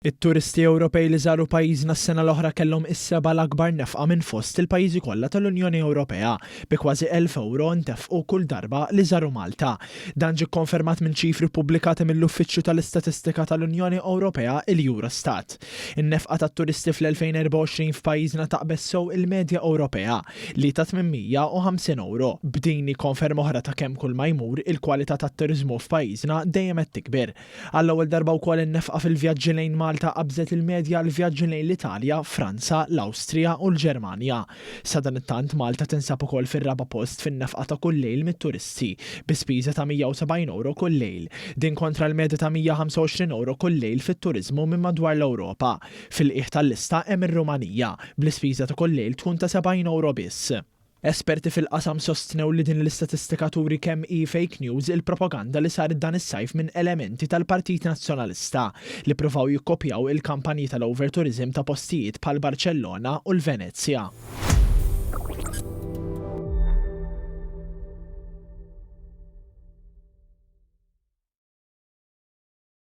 It-turisti Ewropej li żaru pajjiżna s-sena l-oħra kellhom is-seba' l-akbar nefqa minn fost il-pajjiżi kollha tal-Unjoni Ewropea bi kważi €1000 ntefqu kull darba li żaru Malta. Dan ġie kkonfermat minn ċifri pubblikati mill-Uffiċċju tal-Istatistika tal-Unjoni Ewropea il-Eurostat. In-nefqa tat-turisti fl-2024 f'pajjiżna taqbes sew il-medja Ewropea li ta' €850. B'din konferma oħra ta' kemm kull ma jmur il-kwalità tat-turiżmu f'pajjiżna dejjem qed tikber. Għall-ewwel darba wkoll in-nefqa fil-vjaġġi lejn Malta qabżet il-medja l-vjaġġi lejn l-Italja, Franza, l-Awstrija u l-Ġermanja. Sa dan it-tant Malta tinsab ukoll fir-raba' post fin-nefqa ta' kull lejl mit-turisti bi spiża ta' €170 kull lejl. Din kontra l-medja ta' €125 kull lejl fit-turiżmu minn madwar l-Ewropa. Fil-qiegħ tal-lista hemm ir-Rumanija bl-ispiża ta' kull lejl tkun ta' €70 biss. Esperti fil-qasam sostnew li din l-istatistika turi kemm hi fake news il-propaganda li saret dan is-sajf minn elementi tal-Partit Nazzjonalista li pruvaw jikkopjaw il-kampanji tal-overtourism ta' postijiet bħal Barcellona u l-Venezja.